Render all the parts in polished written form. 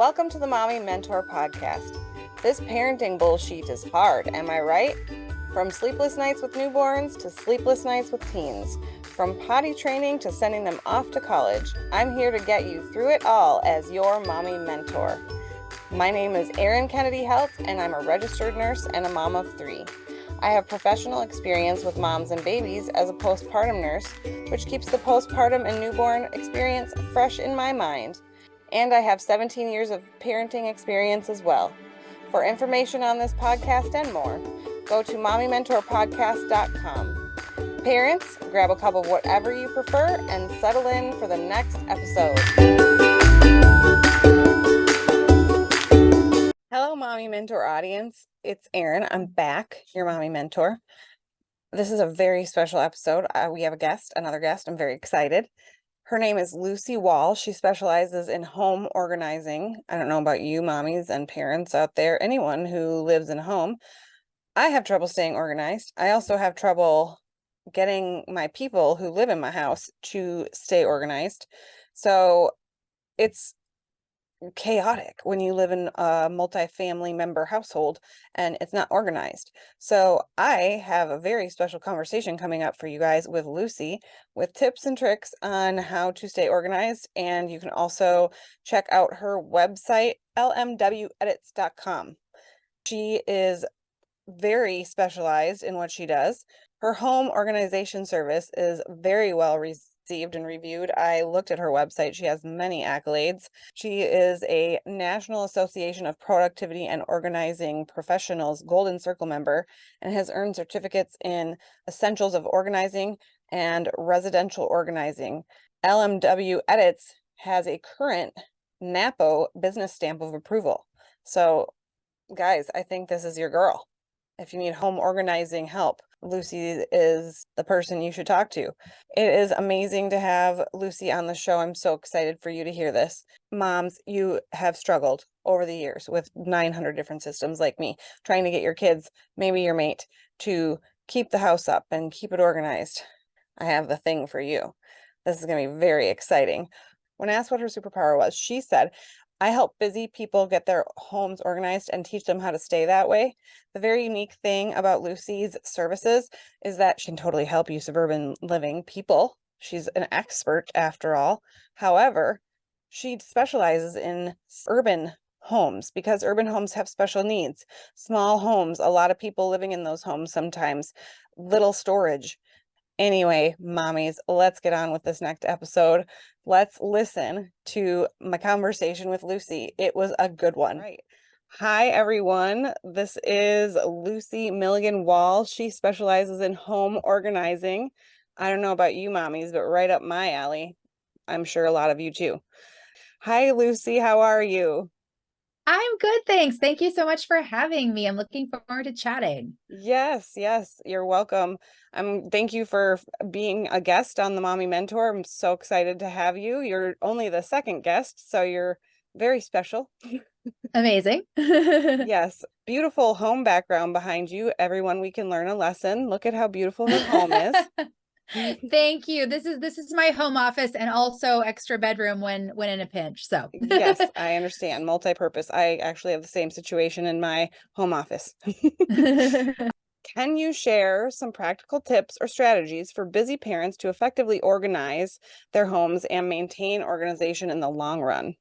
Welcome to the Mommy Mentor Podcast. This parenting bullshit is hard, am I right? From sleepless nights with newborns to sleepless nights with teens, from potty training to sending them off to college, I'm here to get you through it all as your mommy mentor. My name is Kennedy-Heldt, and I'm a registered nurse and a mom of 3. I have professional experience with moms and babies as a postpartum nurse, which keeps the postpartum and newborn experience fresh in my mind. And I have 17 years of parenting experience as well. For information on this podcast and more, go to mommymentorpodcast.com. Parents, grab a cup of whatever you prefer and settle in for the next episode. Hello, Mommy Mentor audience. It's Erin. I'm back, your Mommy Mentor. This is a very special episode. We have another guest. I'm very excited. Her name is Lucy Wahl. She specializes in home organizing. I don't know about you, mommies and parents out there, anyone who lives in a home. I have trouble staying organized. I also have trouble getting my people who live in my house to stay organized. So it's chaotic when you live in a multi-family member household and it's not organized. So I have a very special conversation coming up for you guys with Lucy with tips and tricks on how to stay organized. And you can also check out her website, lmwedits.com. She is very specialized in what she does. Her home organization service is very well received and reviewed. I looked at her website. She has many accolades. She is a National Association of Productivity and Organizing Professionals Golden Circle member and has earned certificates in Essentials of Organizing and Residential Organizing. LMW Edits has a current NAPO business stamp of approval. So guys, I think this is your girl. If you need home organizing help, Lucy is the person you should talk to. It is amazing to have Lucy on the show. I'm so excited for you to hear this. Moms, you have struggled over the years with 900 different systems like me, trying to get your kids, maybe your mate, to keep the house up and keep it organized. I have the thing for you. This is going to be very exciting. When asked what her superpower was, she said, I help busy people get their homes organized and teach them how to stay that way. The very unique thing about Lucy's services is that she can totally help you suburban living people. She's an expert after all. However, she specializes in urban homes because urban homes have special needs. Small homes, a lot of people living in those homes sometimes, little storage. Anyway, mommies, let's get on with this next episode. Let's listen to my conversation with Lucy. It was a good one. Right. Hi, everyone. This is Lucy Milligan Wahl. She specializes in home organizing. I don't know about you, mommies, but right up my alley. I'm sure a lot of you too. Hi, Lucy. How are you? I'm good, thanks. Thank you so much for having me. I'm looking forward to chatting. Yes, you're welcome. Thank you for being a guest on the Mommy Mentor. I'm so excited to have you. You're only the second guest, so you're very special. Amazing. Yes, beautiful home background behind you. Everyone, we can learn a lesson. Look at how beautiful her home is. Thank you. This is my home office and also extra bedroom when in a pinch. So Yes, I understand. Multi-purpose. I actually have the same situation in my home office. Can you share some practical tips or strategies for busy parents to effectively organize their homes and maintain organization in the long run?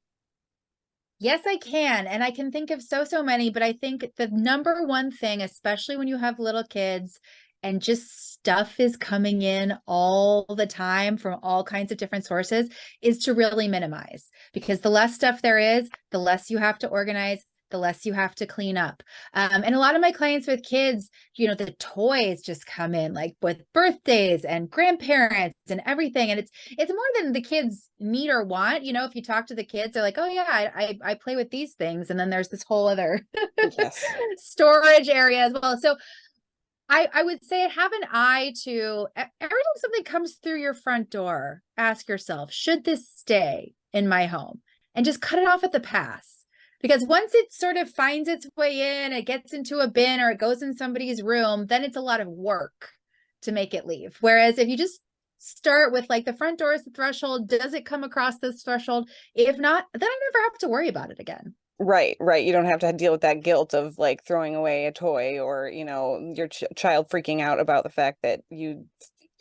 Yes, I can. And I can think of so many, but I think the number one thing, especially when you have little kids and just stuff is coming in all the time from all kinds of different sources, is to really minimize. Because the less stuff there is, the less you have to organize, the less you have to clean up. And a lot of my clients with kids, the toys just come in like with birthdays and grandparents and everything. And it's more than the kids need or want. If you talk to the kids, they're like, oh yeah, I play with these things. And then there's this whole other Yes. storage area as well. So I would say have an eye to every time something comes through your front door, ask yourself, should this stay in my home? And just cut it off at the pass. Because once it sort of finds its way in, it gets into a bin or it goes in somebody's room, then it's a lot of work to make it leave. Whereas if you just start with like the front door is the threshold. Does it come across this threshold? If not, then I never have to worry about it again. Right, right. You don't have to deal with that guilt of like throwing away a toy or, you know, your child freaking out about the fact that you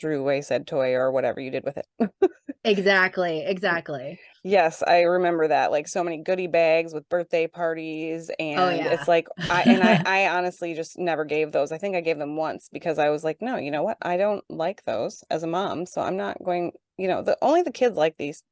threw away said toy or whatever you did with it. Exactly, exactly. Yes, I remember that. Like so many goodie bags with birthday parties, Oh and it's yeah. like I honestly just never gave those. I think I gave them once because I was like, no, you know what? I don't like those as a mom, so I'm not going, you know, only the kids like these.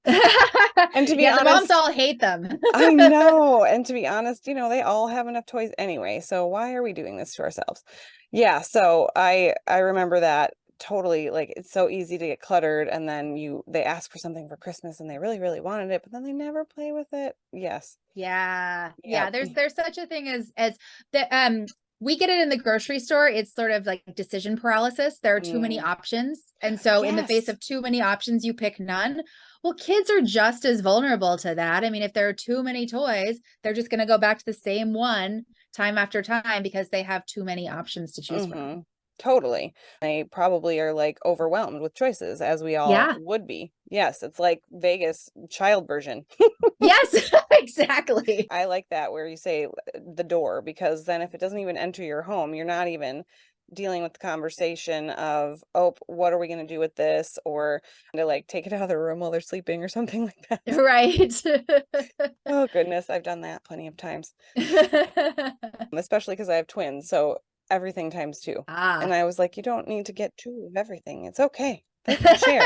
And to be Yeah, the moms honest, all hate them. I know. And to be honest, you know, they all have enough toys anyway. So why are we doing this to ourselves? Yeah, so I remember that totally. Like it's so easy to get cluttered, and then they ask for something for Christmas and they really, really wanted it, but then they never play with it. Yes. Yeah. Yeah. Yep. There's such a thing as the we get it in the grocery store. It's sort of like decision paralysis. There are too many Mm. options. And so in the face Yes. of too many options, you pick none. Well, kids are just as vulnerable to that. I mean, if there are too many toys, they're just going to go back to the same one time after time because they have too many options to choose Mm-hmm. from. Totally. They probably are like overwhelmed with choices, as we all Yeah. would be. Yes, it's like Vegas child version. Yes, exactly. I like that where you say the door, because then if it doesn't even enter your home, you're not even dealing with the conversation of, oh, what are we going to do with this? Or to like take it out of the room while they're sleeping or something like that. Right. Oh, goodness. I've done that plenty of times, especially because I have twins. So everything times two. And Ah. I was like, you don't need to get two of everything. It's okay. They can share.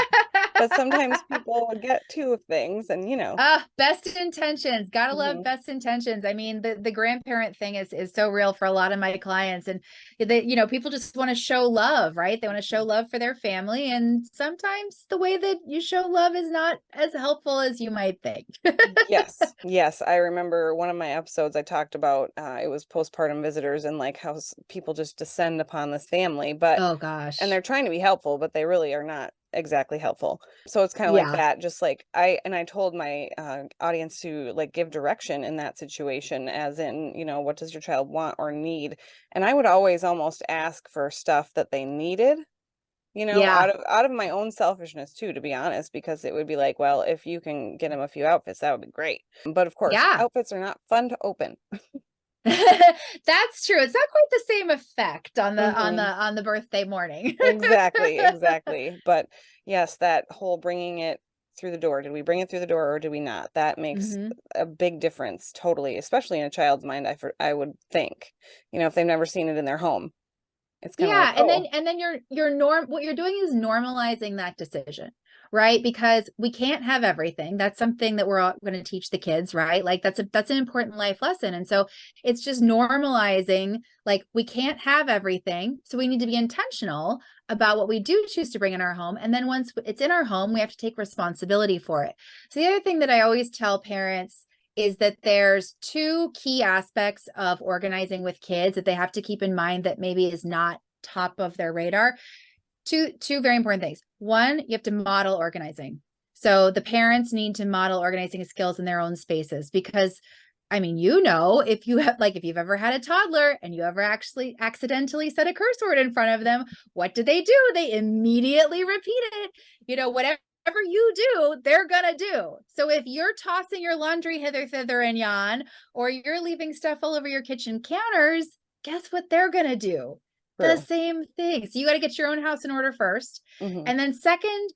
But sometimes people would get two of things and, you know. Ah, best intentions. Gotta love Mhm. best intentions. I mean, the grandparent thing is so real for a lot of my clients. And they, you know, people just want to show love, right? They want to show love for their family. And sometimes the way that you show love is not as helpful as you might think. Yes, yes. I remember one of my episodes I talked about, it was postpartum visitors and like how people just descend upon this family, Oh and they're gosh. trying to be helpful, but they really are not exactly helpful. So it's kind of like Yeah. that, just like I told my audience to like give direction in that situation, as in, you know, what does your child want or need? And I would always almost ask for stuff that they needed, you know, Yeah. out of my own selfishness too, to be honest, because it would be like, well, if you can get him a few outfits, that would be great. But of course, Yeah. outfits are not fun to open. That's true. It's not quite the same effect on the Hmm. on the birthday morning. Exactly, exactly. But yes, that whole bringing it through the door. Did we bring it through the door or did we not? That makes Hmm. a big difference, totally, especially in a child's mind. I would think, you know, if they've never seen it in their home, it's kind of like, Yeah, oh, and then you're norm what you're doing is normalizing that decision, right? Because we can't have everything. That's something that we're all going to teach the kids, right? Like that's an important life lesson. And so it's just normalizing like we can't have everything. So we need to be intentional about what we do choose to bring in our home. And then once it's in our home, we have to take responsibility for it. So the other thing that I always tell parents is that there's two key aspects of organizing with kids that they have to keep in mind that maybe is not top of their radar. Two very important things. One, you have to model organizing. So the parents need to model organizing skills in their own spaces because I mean, you know, if you have like if you've ever had a toddler and you ever actually accidentally said a curse word in front of them, what do? They immediately repeat it. You know, whatever you do, they're gonna do. So if you're tossing your laundry hither, thither, and yon, or you're leaving stuff all over your kitchen counters, guess what they're gonna do? The true. same thing. So you got to get your own house in order first. Hmm. And then second,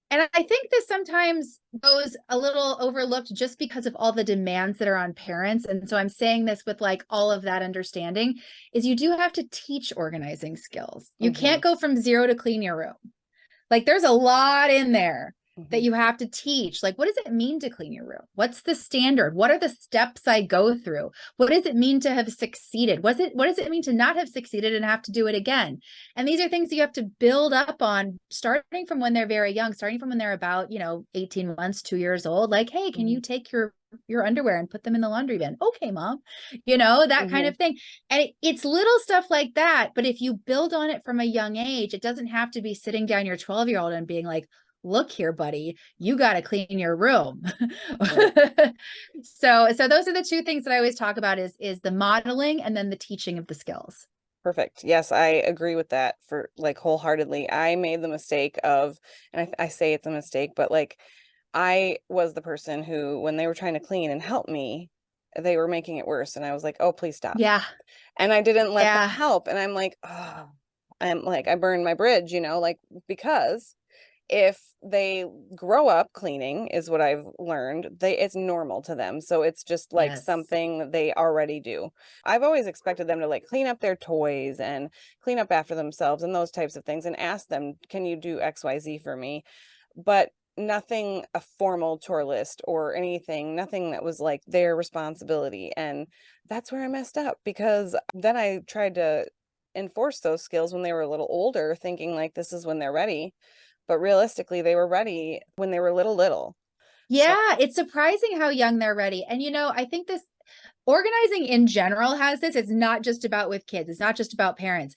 and I think this sometimes goes a little overlooked just because of all the demands that are on parents. And so I'm saying this with like all of that understanding is you do have to teach organizing skills. You Hmm. can't go from zero to clean your room. Like there's a lot in there that Hmm. you have to teach. Like, what does it mean to clean your room? What's the standard? What are the steps I go through? What does it mean to have succeeded? What does it mean to not have succeeded and have to do it again? And these are things that you have to build up on starting from when they're very young, starting from when they're about, 18 months, 2 years old. Like, hey, can Hmm. you take your underwear and put them in the laundry bin? Okay, mom. That kind Hmm. of thing. And it's little stuff like that. But if you build on it from a young age, it doesn't have to be sitting down your 12-year-old and being like, look here, buddy, you got to clean your room. Right. So those are the two things that I always talk about is the modeling and then the teaching of the skills. Perfect. Yes, I agree with that for like wholeheartedly. I made the mistake of, and I say it's a mistake, but like I was the person who, when they were trying to clean and help me, they were making it worse. And I was like, oh, please stop. Yeah. And I didn't let them Yeah. help. And I'm like, oh, I'm like, I burned my bridge, like because if they grow up cleaning is what I've learned, it's normal to them. So it's just like Yes. something that they already do. I've always expected them to like clean up their toys and clean up after themselves and those types of things and ask them, can you do XYZ for me? But nothing a formal chore list or anything, nothing that was like their responsibility. And that's where I messed up because then I tried to enforce those skills when they were a little older, thinking like this is when they're ready, but realistically, they were ready when they were little. So, Yeah, it's surprising how young they're ready. And I think this organizing in general has this. It's not just about with kids. It's not just about parents.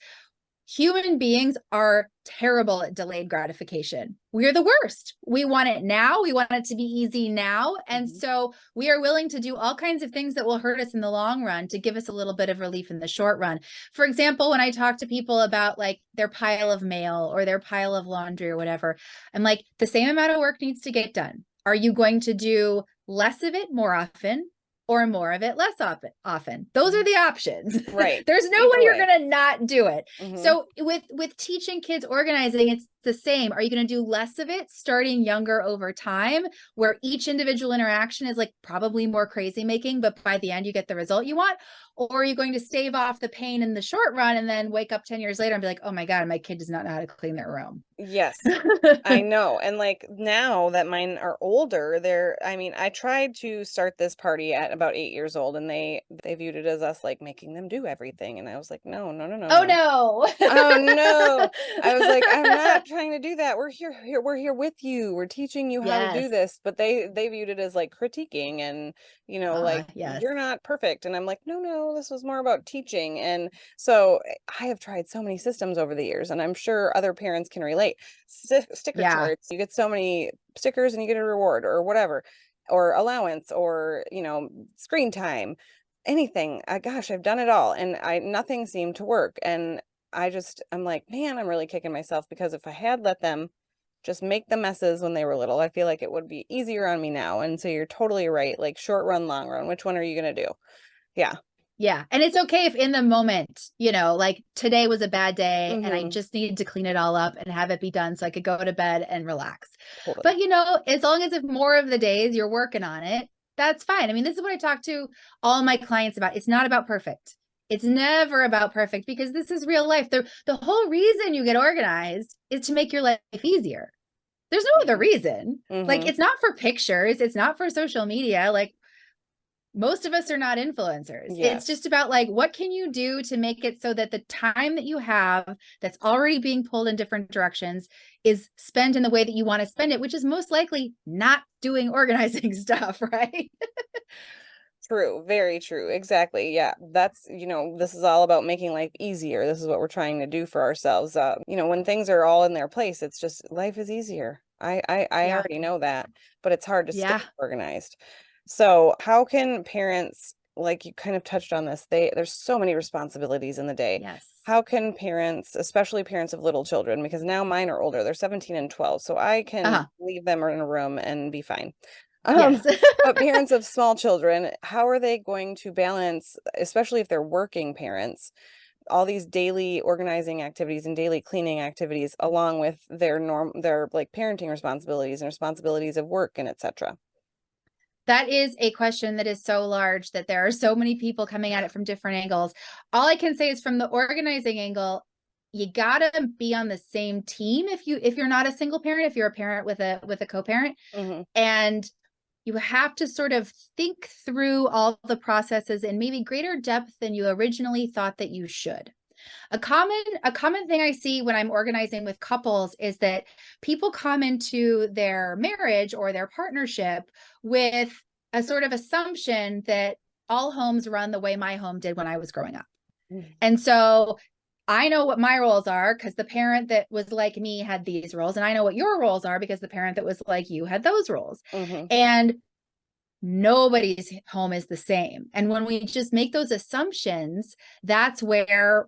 Human beings are terrible at delayed gratification. We're the worst. We want it now. We want it to be easy now. And mhm. so we are willing to do all kinds of things that will hurt us in the long run to give us a little bit of relief in the short run. For example, when I talk to people about like their pile of mail or their pile of laundry or whatever, I'm like, the same amount of work needs to get done. Are you going to do less of it more often? Or more of it less often. Those are the options. Right. There's no way Either you're way. going to not do it. Hmm. So with teaching kids organizing, it's the same. Are you going to do less of it starting younger over time, where each individual interaction is like probably more crazy making, but by the end you get the result you want? Or are you going to stave off the pain in the short run and then wake up 10 years later and be like, oh my God, my kid does not know how to clean their room? Yes, I know. And like now that mine are older, I mean, I tried to start this party at about 8 years old and they viewed it as us like making them do everything. And I was like, no, no, no, no, Oh no. no. Oh no. I was like, I'm not trying to do that. We're here with you. We're teaching you how to do Yes. this. But they viewed it as like critiquing and, like Yes. you're not perfect. And I'm like, no, no, this was more about teaching. And so I have tried so many systems over the years, and I'm sure other parents can relate. Sticker Yeah. charts, you get so many stickers and you get a reward or whatever, or allowance, or, screen time, anything. Gosh, I've done it all and nothing seemed to work. And I'm like, man, I'm really kicking myself because if I had let them just make the messes when they were little, I feel like it would be easier on me now. And so you're totally right. Like short run, long run, which one are you going to do? Yeah. Yeah. And it's okay if in the moment, like today was a bad day and I Mm-hmm. just needed to clean it all up and have it be done so I could go to bed and relax. Totally. But, as long as if more of the days you're working on it, that's fine. I mean, this is what I talk to all my clients about. It's not about perfect. It's never about perfect because this is real life. The whole reason you get organized is to make your life easier. There's no other Yeah. reason. Like, Mm-hmm. it's not for pictures. It's not for social media. Like, most of us are not influencers. It's Yes. just about like, what can you do to make it so that the time that you have that's already being pulled in different directions is spent in the way that you want to spend it, which is most likely not doing organizing stuff, right? True, very true. Exactly. Yeah. That's, this is all about making life easier. This is what we're trying to do for ourselves. When things are all in their place, it's just life is easier. I Yeah. already know that, but it's hard to stay Yeah. organized. So, how can parents, like you kind of touched on this, there's so many responsibilities in the day. Yes. How can parents, especially parents of little children, because now mine are older, they're 17 and 12, so I can Uh-huh. leave them in a room and be fine. Um, Yes. but parents of small children, how are they going to balance, especially if they're working parents, all these daily organizing activities and daily cleaning activities along with their like parenting responsibilities and responsibilities of work and etc. That is a question that is so large that there are so many people coming at it from different angles. All I can say is from the organizing angle, you gotta be on the same team if you're not a single parent, if you're a parent with a co-parent. Hmm. And you have to sort of think through all the processes in maybe greater depth than you originally thought that you should. A common thing I see when I'm organizing with couples is that people come into their marriage or their partnership with a sort of assumption that all homes run the way my home did when I was growing up. And so I know what my roles are because the parent that was like me had these roles, and I know what your roles are because the parent that was like you had those roles. Hmm. And nobody's home is the same. And when we just make those assumptions, that's where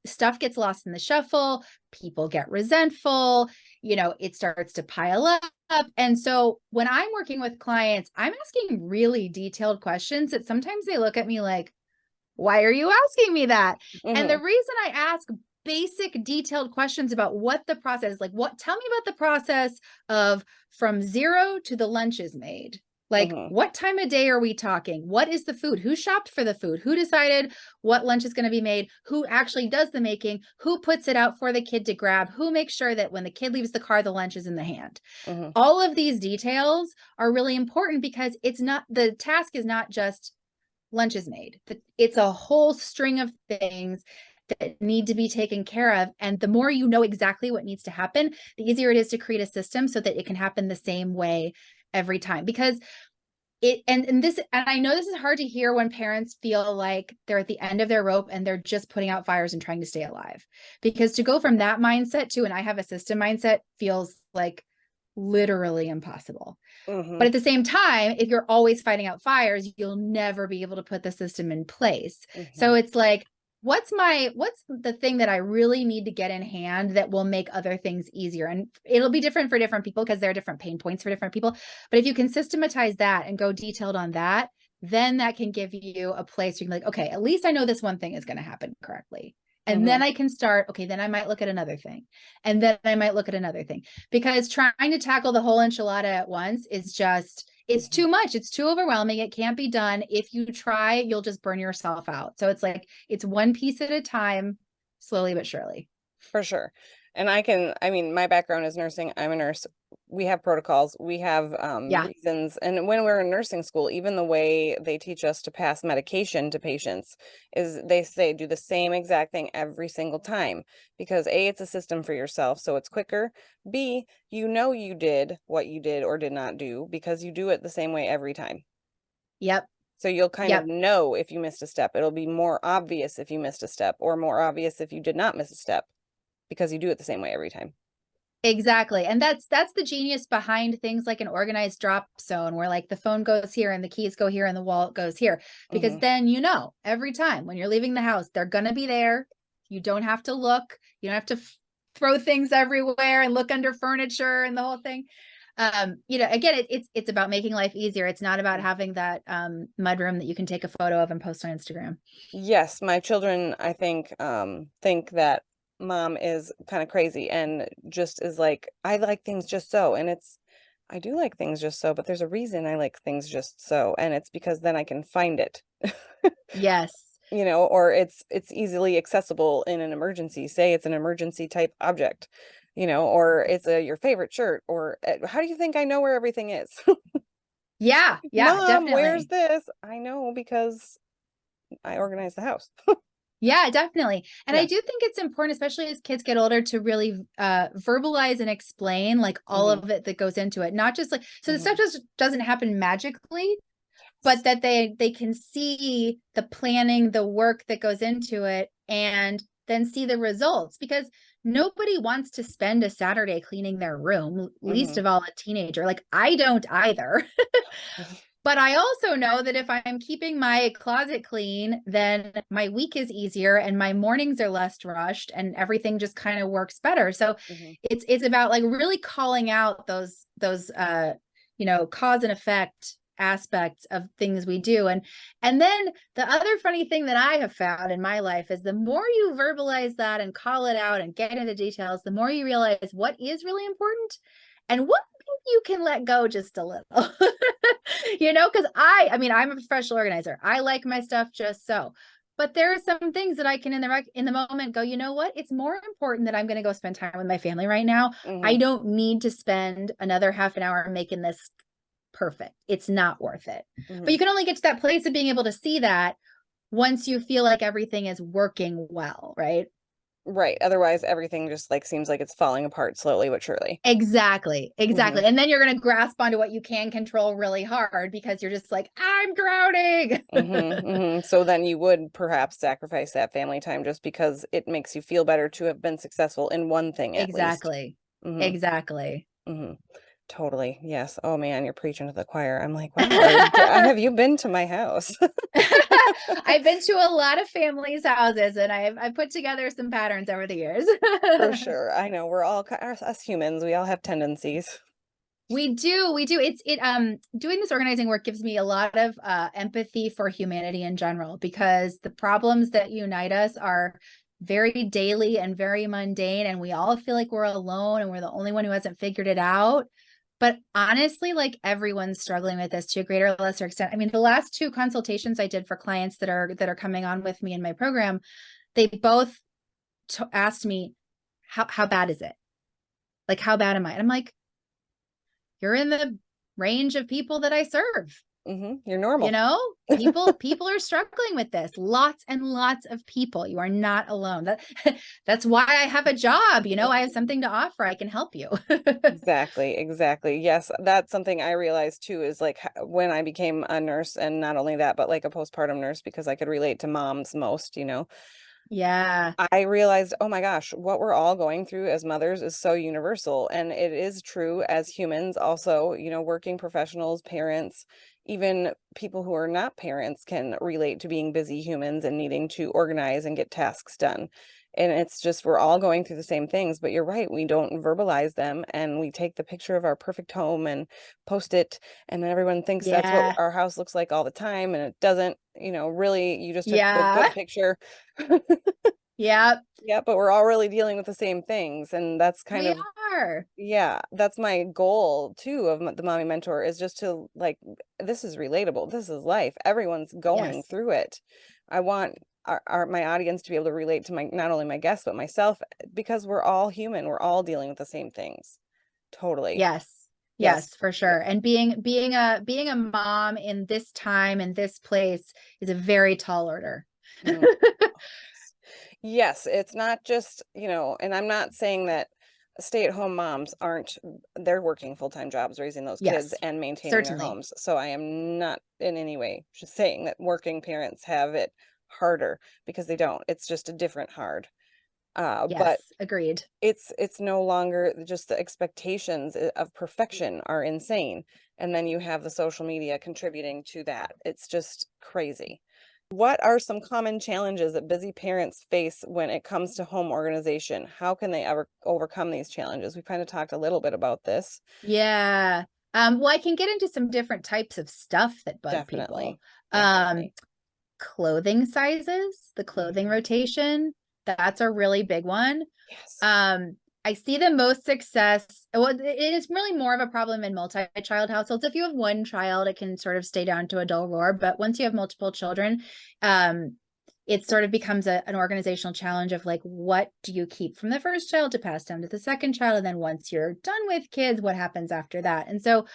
stuff gets lost in the shuffle, people get resentful, it starts to pile up. And so when I'm working with clients, I'm asking really detailed questions that sometimes they look at me like, why are you asking me that? And the reason I ask basic detailed questions about what the process is, like, tell me about the process of from zero to the lunch is made. Like, what time of day are we talking? What is the food? Who shopped for the food? Who decided what lunch is going to be made? Who actually does the making? Who puts it out for the kid to grab? Who makes sure that when the kid leaves the car, the lunch is in the hand? All of these details are really important because the task is not just lunch is made. It's a whole string of things that need to be taken care of. And the more you know exactly what needs to happen, the easier it is to create a system so that it can happen the same way every time. Because and I know this is hard to hear when parents feel like they're at the end of their rope and they're just putting out fires and trying to stay alive. Because to go from that mindset to, and I have a system mindset, feels like literally impossible. But at the same time, if you're always fighting out fires, you'll never be able to put the system in place. So it's like, what's the thing that I really need to get in hand that will make other things easier? And it'll be different for different people because there are different pain points for different people. But if you can systematize that and go detailed on that, then that can give you a place where you can be like, okay, at least I know this one thing is going to happen correctly. And then I can start, okay, then I might look at another thing. And then I might look at another thing. Because trying to tackle the whole enchilada at once is just, it's too much. It's too overwhelming. It can't be done. If you try, you'll just burn yourself out. So it's like, it's one piece at a time, slowly but surely. For sure. And my background is nursing. I'm a nurse. We have protocols. We have reasons. And when we're in nursing school, even the way they teach us to pass medication to patients is they say do the same exact thing every single time. Because A, it's a system for yourself, so it's quicker. B, you did what you did or did not do because you do it the same way every time. Yep. So you'll kind of know if you missed a step. It'll be more obvious if you missed a step or more obvious if you did not miss a step. Because you do it the same way every time. Exactly. And that's the genius behind things like an organized drop zone where like the phone goes here and the keys go here and the wallet goes here. Because then every time when you're leaving the house, they're going to be there. You don't have to look. You don't have to throw things everywhere and look under furniture and the whole thing. Again, it's about making life easier. It's not about having that mudroom that you can take a photo of and post on Instagram. Yes, my children, I think that mom is kind of crazy and just is like, I like things just so. And I do like things just so, but there's a reason I like things just so. And it's because then I can find it. Yes. Or it's easily accessible in an emergency. Say it's an emergency type object, or it's your favorite shirt, or how do you think I know where everything is? Yeah, Mom, definitely. where's this? I know because I organized the house. Yeah, definitely. And I do think it's important, especially as kids get older, to really verbalize and explain like all of it that goes into it. Not just like, so the stuff just doesn't happen magically, but that they can see the planning, the work that goes into it, and then see the results. Because nobody wants to spend a Saturday cleaning their room, least of all a teenager. Like I don't either. But I also know that if I'm keeping my closet clean, then my week is easier and my mornings are less rushed and everything just kind of works better. So it's about like really calling out those cause and effect aspects of things we do. And then the other funny thing that I have found in my life is the more you verbalize that and call it out and get into the details, the more you realize what is really important and what you can let go just a little. Because I'm a professional organizer. I like my stuff just so. But there are some things that I can in the moment go, you know what? It's more important that I'm going to go spend time with my family right now. I don't need to spend another half an hour making this perfect. It's not worth it. But you can only get to that place of being able to see that once you feel like everything is working well, right? Right. Otherwise, everything just like seems like it's falling apart slowly but surely. Exactly. And then you're going to grasp onto what you can control really hard because you're just like, I'm drowning. So then you would perhaps sacrifice that family time just because it makes you feel better to have been successful in one thing at least. Exactly. Exactly. Totally. Yes. Oh man, you're preaching to the choir. I'm like, wow, have you been to my house? I've been to a lot of families' houses, and I've put together some patterns over the years. For sure. I know we're all us humans. We all have tendencies. We do, we do. Doing this organizing work gives me a lot of empathy for humanity in general, because the problems that unite us are very daily and very mundane, and we all feel like we're alone and we're the only one who hasn't figured it out. But honestly, like, everyone's struggling with this to a greater or lesser extent. I mean, the last 2 consultations I did for clients that are coming on with me in my program, they both asked me, how bad is it? Like, how bad am I? And I'm like, you're in the range of people that I serve. You're normal. You know, people are struggling with this. Lots and lots of people. You are not alone. That's why I have a job. You know, I have something to offer. I can help you. Exactly, exactly. Yes, that's something I realized too, is like when I became a nurse, and not only that, but like a postpartum nurse, because I could relate to moms most, Yeah. I realized, oh my gosh, what we're all going through as mothers is so universal. And it is true as humans also, working professionals, parents, even people who are not parents can relate to being busy humans and needing to organize and get tasks done. And it's just, we're all going through the same things, but you're right. We don't verbalize them, and we take the picture of our perfect home and post it. And then everyone thinks that's what Yeah. our house looks like all the time. And it doesn't, really, you just took the Yeah. good picture. Yeah. Yeah, but we're all really dealing with the same things. And that's kind We of, are. yeah, that's my goal too of the mommy mentor, is just to like, this is relatable. This is life. Everyone's going Yes. through it. I want my audience to be able to relate to not only my guests, but myself, because we're all human. We're all dealing with the same things. Totally. Yes. Yes. Yes, for Yeah. sure. And being a mom in this time and this place is a very tall order. Mm. Yes, it's not just, and I'm not saying that stay-at-home moms aren't, they're working full-time jobs, raising those kids Yes, and maintaining their certainly. homes. So I am not in any way just saying that working parents have it harder, because they don't. It's just a different hard. But Yes, agreed. it's no longer just the expectations of perfection are insane. And then you have the social media contributing to that. It's just crazy. What are some common challenges that busy parents face when it comes to home organization? How can they ever overcome these challenges? We kind of talked a little bit about this. Yeah. Well, I can get into some different types of stuff that bug people. Definitely. Um, Definitely. Clothing sizes, the clothing Mhm. rotation, that's a really big one. Yes. Um, I see the most success. Well, it is really more of a problem in multi-child households. If you have one child, it can sort of stay down to a dull roar. But once you have multiple children, um, it sort of becomes an organizational challenge of like, what do you keep from the first child to pass down to the second child? And then once you're done with kids, what happens after that? And so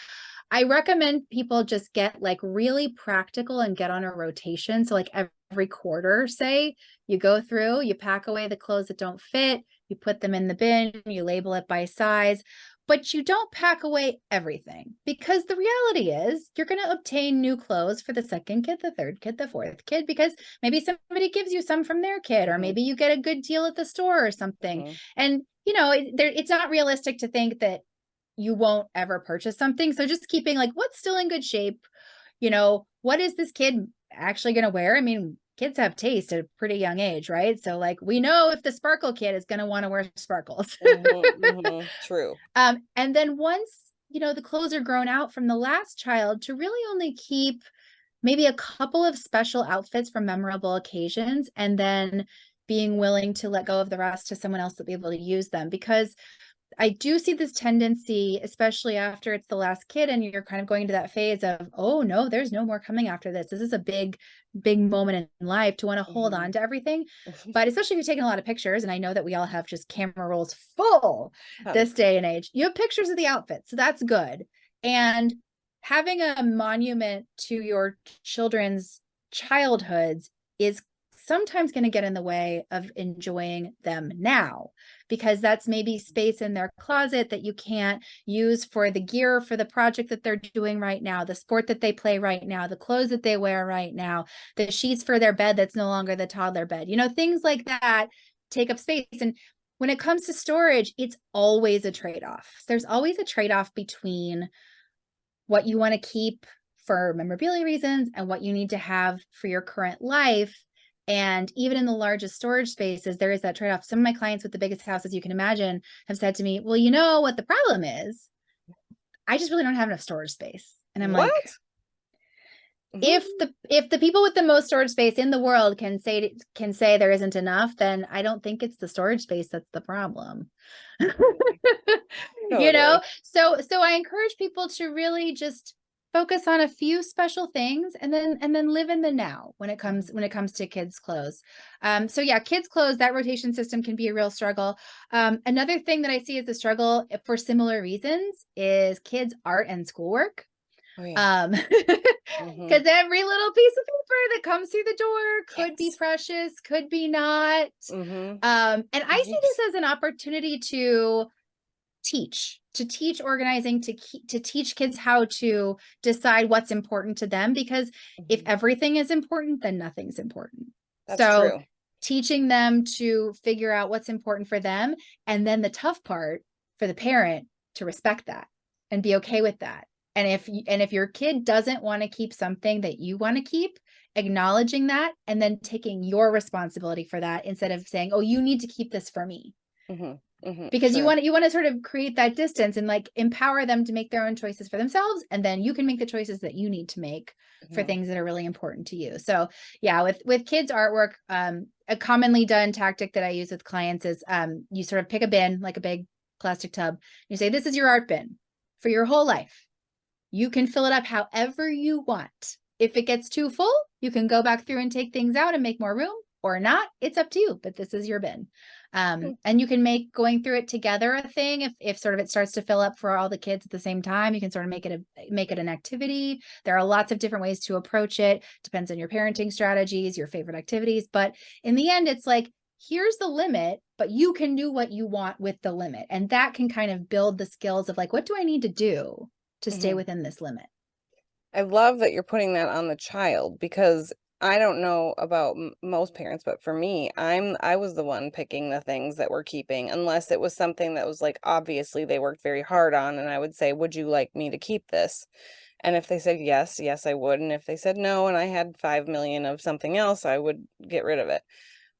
I recommend people just get like really practical and get on a rotation. So like every quarter, say, you go through, you pack away the clothes that don't fit, you put them in the bin, you label it by size, but you don't pack away everything, because the reality is you're going to obtain new clothes for the second kid, the third kid, the fourth kid, because maybe somebody gives you some from their kid, or Hmm. maybe you get a good deal at the store or something. Hmm. And, it's not realistic to think that you won't ever purchase something. So just keeping like what's still in good shape, what is this kid actually going to wear? I mean, kids have taste at a pretty young age, right? So like we know if the sparkle kid is going to want to wear sparkles. Hmm. True. And then once, the clothes are grown out from the last child, to really only keep maybe a couple of special outfits for memorable occasions, and then being willing to let go of the rest to someone else to be able to use them. Because I do see this tendency, especially after it's the last kid and you're kind of going into that phase of, oh no, there's no more coming after this. This is a big, big moment in life to want to hold Hmm. on to everything. But especially if you're taking a lot of pictures, and I know that we all have just camera rolls full this Tons. day and age, you have pictures of the outfits. So that's good. And having a monument to your children's childhoods is sometimes going to get in the way of enjoying them now, because that's maybe space in their closet that you can't use for the gear for the project that they're doing right now, the sport that they play right now, the clothes that they wear right now, the sheets for their bed that's no longer the toddler bed, things like that take up space. And when it comes to storage, it's always a trade-off. There's always a trade-off between what you want to keep for memorabilia reasons and what you need to have for your current life. And even in the largest storage spaces, there is that trade-off. Some of my clients with the biggest houses you can imagine have said to me, well, you know what the problem is? I just really don't have enough storage space. And I'm like, if the people with the most storage space in the world can say there isn't enough, then I don't think it's the storage space that's the problem. You know, so I encourage people to really just focus on a few special things and then live in the now when it comes to kids' clothes. So yeah, kids' clothes, that rotation system can be a real struggle. Another thing that I see as a struggle for similar reasons is kids' art and schoolwork. Oh, yeah. Because every little piece of paper that comes through the door could be precious, could be not. And I see this as an opportunity to teach organizing, to teach kids how to decide what's important to them, because if everything is important, then nothing's important. That's true. Teaching them to figure out what's important for them, and then the tough part for the parent to respect that and be okay with that. And if your kid doesn't want to keep something that you want to keep, acknowledging that and then taking your responsibility for that instead of saying, oh, you need to keep this for me. Because you want to sort of create that distance and like empower them to make their own choices for themselves. And then you can make the choices that you need to make for things that are really important to you. So yeah, with kids artwork, a commonly done tactic that I use with clients is you sort of pick a bin, like a big plastic tub. You say, this is your art bin for your whole life. You can fill it up however you want. If it gets too full, you can go back through and take things out and make more room, or not. It's up to you, but this is your bin. And you can make going through it together a thing. If sort of it starts to fill up for all the kids at the same time, you can sort of make it an activity. There are lots of different ways to approach it. Depends on your parenting strategies, your favorite activities. But in the end, it's like, here's the limit, but you can do what you want with the limit. And that can kind of build the skills of like, what do I need to do to stay within this limit? I love that you're putting that on the child, because I don't know about most parents, but for me, I was the one picking the things that we're keeping, unless it was something that was like, obviously they worked very hard on, and I would say, would you like me to keep this? And if they said yes, I would. And if they said no, and I had 5 million of something else, I would get rid of it.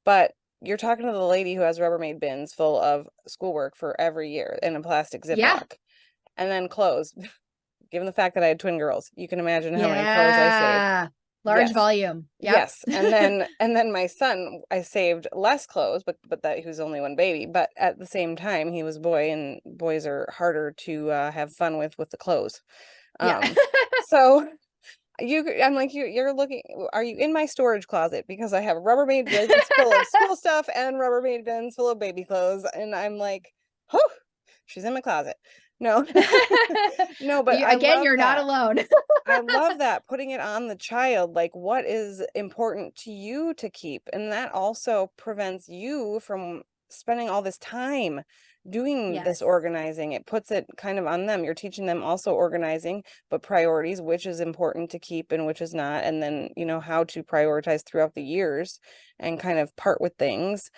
But you're talking to the lady who has Rubbermaid bins full of schoolwork for every year in a plastic Ziploc, and then clothes. Given the fact that I had twin girls, you can imagine how many clothes I saved. Large volume. Yes. And then my son, I saved less clothes, but that he was only one baby. But at the same time, he was a boy, and boys are harder to have fun with the clothes. So I'm like, you're looking, are you in my storage closet? Because I have Rubbermaid bins full of school stuff and Rubbermaid bins full of baby clothes. And I'm like, oh, she's in my closet. No, no, but again, you're not alone. I love that, putting it on the child, like what is important to you to keep. And that also prevents you from spending all this time doing this organizing. It puts it kind of on them. You're teaching them also organizing, but priorities, which is important to keep and which is not. And then, how to prioritize throughout the years and kind of part with things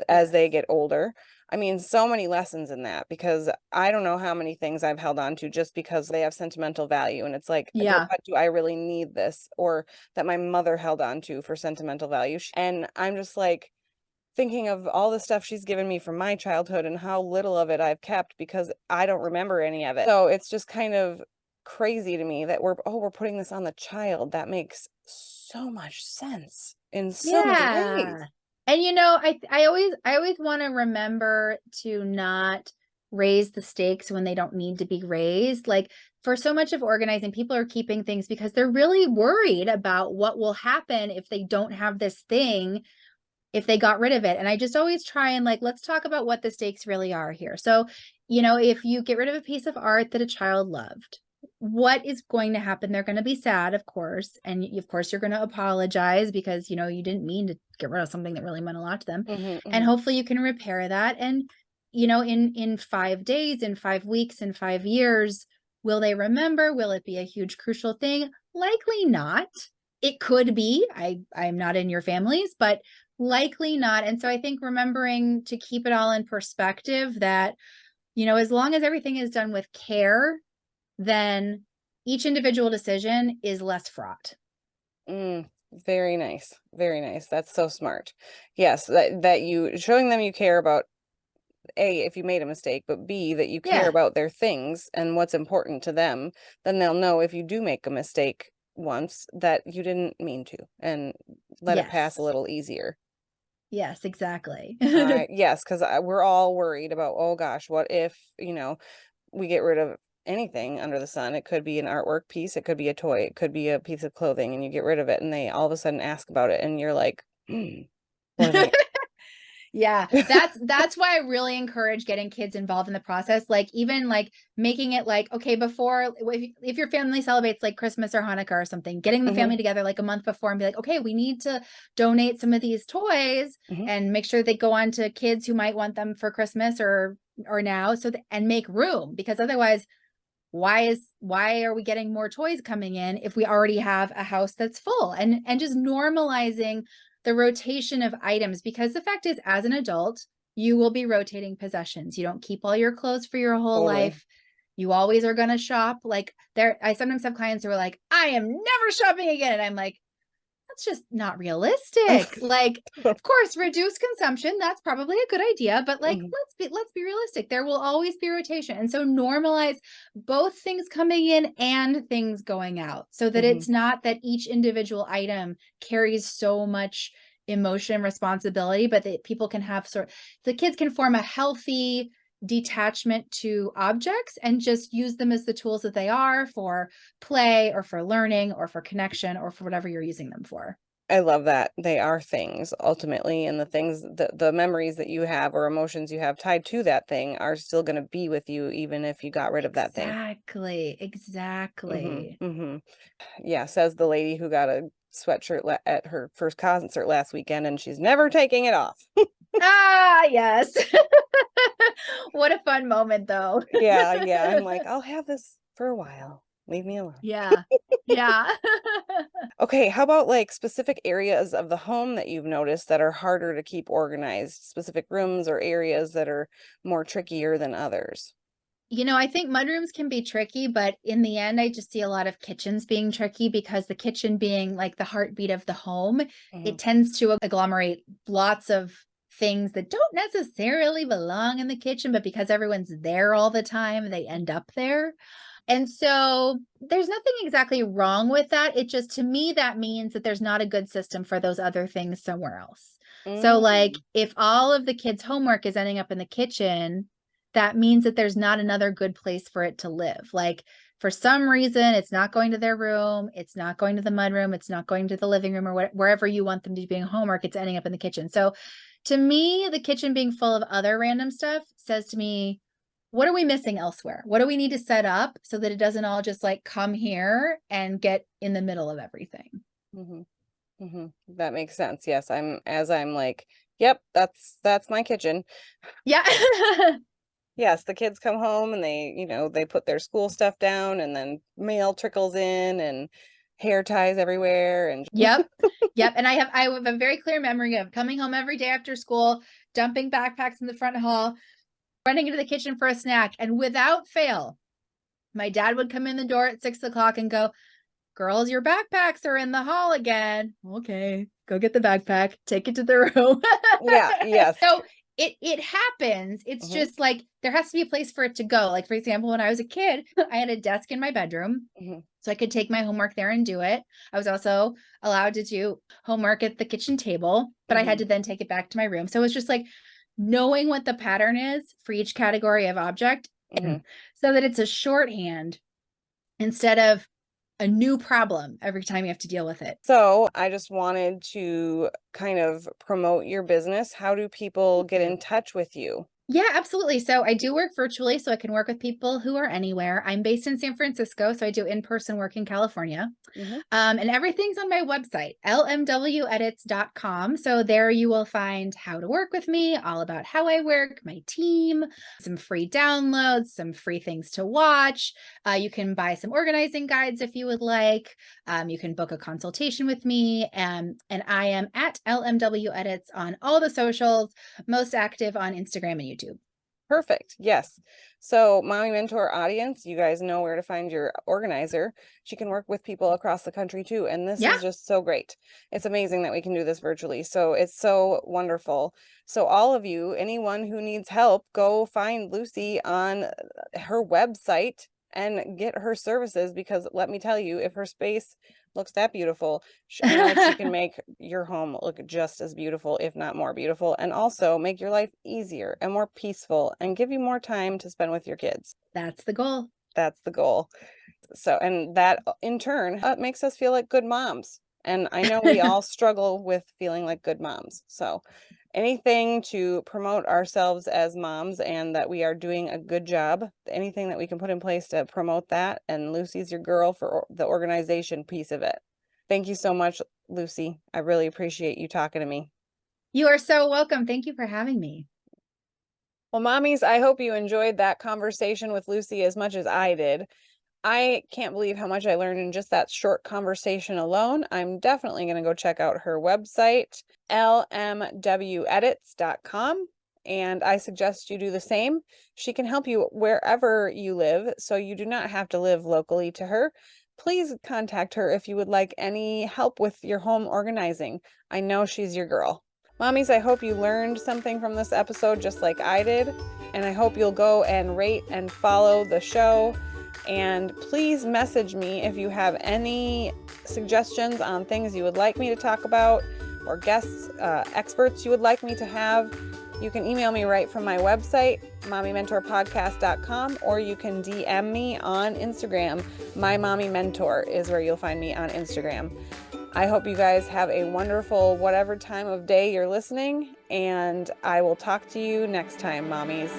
as they get older. I mean, so many lessons in that, because I don't know how many things I've held on to just because they have sentimental value. And it's like, but do I really need this? Or that my mother held on to for sentimental value. And I'm just like thinking of all the stuff she's given me from my childhood and how little of it I've kept because I don't remember any of it. So it's just kind of crazy to me that we're putting this on the child. That makes so much sense in so many ways. And I always want to remember to not raise the stakes when they don't need to be raised. Like, for so much of organizing, people are keeping things because they're really worried about what will happen if they don't have this thing, if they got rid of it. And I just always try and let's talk about what the stakes really are here. So, if you get rid of a piece of art that a child loved, what is going to happen? They're going to be sad, of course. And of course, you're going to apologize because, you didn't mean to get rid of something that really meant a lot to them. And hopefully you can repair that. And, in 5 days, in 5 weeks, in 5 years, will they remember? Will it be a huge, crucial thing? Likely not. It could be. I'm not in your families, but Likely not. And so I think remembering to keep it all in perspective that, as long as everything is done with care, then each individual decision is less fraught. Very nice. Very nice. That's so smart. Yes, that you showing them you care about A, if you made a mistake, but B, that you care Yeah. about their things and what's important to them, then they'll know if you do make a mistake once that you didn't mean to and let it pass a Yes. little easier. Yes, exactly. Yes, because we're all worried about, oh gosh, what if, we get rid of anything under the sun? It could be an artwork piece, it could be a toy, it could be a piece of clothing, and you get rid of it, and they all of a sudden ask about it, and you're like, what if I? Yeah, that's why I really encourage getting kids involved in the process. Like even like making it like, okay, before if your family celebrates like Christmas or Hanukkah or something, getting the family Hmm. together like a month before and be like, okay, we need to donate some of these toys Hmm. and make sure they go on to kids who might want them for Christmas or now, and make room, because otherwise why are we getting more toys coming in if we already have a house that's full? And just normalizing the rotation of items, because the fact is, as an adult, you will be rotating possessions. You don't keep all your clothes for your whole Totally. life. You always are going to shop. Like I sometimes have clients who are like, I am never shopping again. And I'm like, that's just not realistic. Like, of course, reduce consumption. That's probably a good idea, but like, Mhm. let's be realistic. There will always be rotation. And so normalize both things coming in and things going out, so that Mhm. it's not that each individual item carries so much emotion and responsibility, but that people can have the kids can form a healthy detachment to objects and just use them as the tools that they are for play or for learning or for connection or for whatever you're using them for. I love that. They are things ultimately, and the things the memories that you have or emotions you have tied to that thing are still going to be with you even if you got rid of that thing. Exactly. Mhm. Exactly. Mhm. Yeah, says the lady who got a sweatshirt at her first concert last weekend and she's never taking it off. Ah, yes. What a fun moment, though. Yeah, yeah. I'm like, I'll have this for a while. Leave me alone. Yeah. Yeah. Okay, how about like specific areas of the home that you've noticed that are harder to keep organized? Specific rooms or areas that are more trickier than others? I think mudrooms can be tricky, but in the end, I just see a lot of kitchens being tricky, because the kitchen being like the heartbeat of the home, Hmm. it tends to agglomerate lots of things that don't necessarily belong in the kitchen, but because everyone's there all the time, they end up there. And so there's nothing exactly wrong with that. It just, to me, that means that there's not a good system for those other things somewhere else. So, like, Mm. if all of the kids' homework is ending up in the kitchen, that means that there's not another good place for it to live. Like, for some reason, it's not going to their room, it's not going to the mudroom, it's not going to the living room, or wherever you want them to be doing homework, it's ending up in the kitchen. So, to me, the kitchen being full of other random stuff says to me, what are we missing elsewhere? What do we need to set up so that it doesn't all just like come here and get in the middle of everything? Hmm. Hmm. That makes sense. Yes, I'm like, yep, that's my kitchen. Yeah. Yes, the kids come home and they put their school stuff down and then mail trickles in and hair ties everywhere and Yep. Yep. And I have a very clear memory of coming home every day after school, dumping backpacks in the front hall, running into the kitchen for a snack. And without fail, my dad would come in the door at 6 o'clock and go, girls, your backpacks are in the hall again. Okay, go get the backpack, take it to the room. yeah, yes. So it happens. It's Hmm. just like there has to be a place for it to go. Like, for example, when I was a kid, I had a desk in my bedroom, Hmm. so I could take my homework there and do it. I was also allowed to do homework at the kitchen table, but I had Hmm. to then take it back to my room. So it was just like knowing what the pattern is for each category of object, Hmm. so that it's a shorthand instead of a new problem every time you have to deal with it. So I just wanted to kind of promote your business. How do people Thank get in you. touch with you? Yeah, absolutely. So I do work virtually, so I can work with people who are anywhere. I'm based in San Francisco, so I do in-person work in California. Mhm. And everything's on my website, lmwedits.com. So there you will find how to work with me, all about how I work, my team, some free downloads, some free things to watch. You can buy some organizing guides if you would like. You can book a consultation with me. And I am at LMW Edits on all the socials, most active on Instagram and YouTube. Perfect. Yes. So, Mommy Mentor audience, you guys know where to find your organizer. She can work with people across the country too. And this Yeah. is just so great. It's amazing that we can do this virtually. So, it's so wonderful. So, all of you, anyone who needs help, go find Lucy on her website and get her services, because let me tell you, if her space looks that beautiful, I know she can make your home look just as beautiful, if not more beautiful, and also make your life easier and more peaceful and give you more time to spend with your kids. That's the goal. That's the goal. So, and that in turn makes us feel like good moms. And I know we all struggle with feeling like good moms. So, anything to promote ourselves as moms and that we are doing a good job, anything that we can put in place to promote that. And Lucy's your girl for the organization piece of it. Thank you so much, Lucy. I really appreciate you talking to me. You are so welcome. Thank you for having me. Well, mommies, I hope you enjoyed that conversation with Lucy as much as I did. I can't believe how much I learned in just that short conversation alone. I'm definitely going to go check out her website, lmwedits.com, and I suggest you do the same. She can help you wherever you live, so you do not have to live locally to her. Please contact her if you would like any help with your home organizing. I know she's your girl. Mommies, I hope you learned something from this episode just like I did, and I hope you'll go and rate and follow the show. And please message me if you have any suggestions on things you would like me to talk about or guests, experts you would like me to have. You can email me right from my website, mommymentorpodcast.com, or you can DM me on Instagram. My Mommy Mentor is where you'll find me on Instagram. I hope you guys have a wonderful whatever time of day you're listening, and I will talk to you next time, mommies.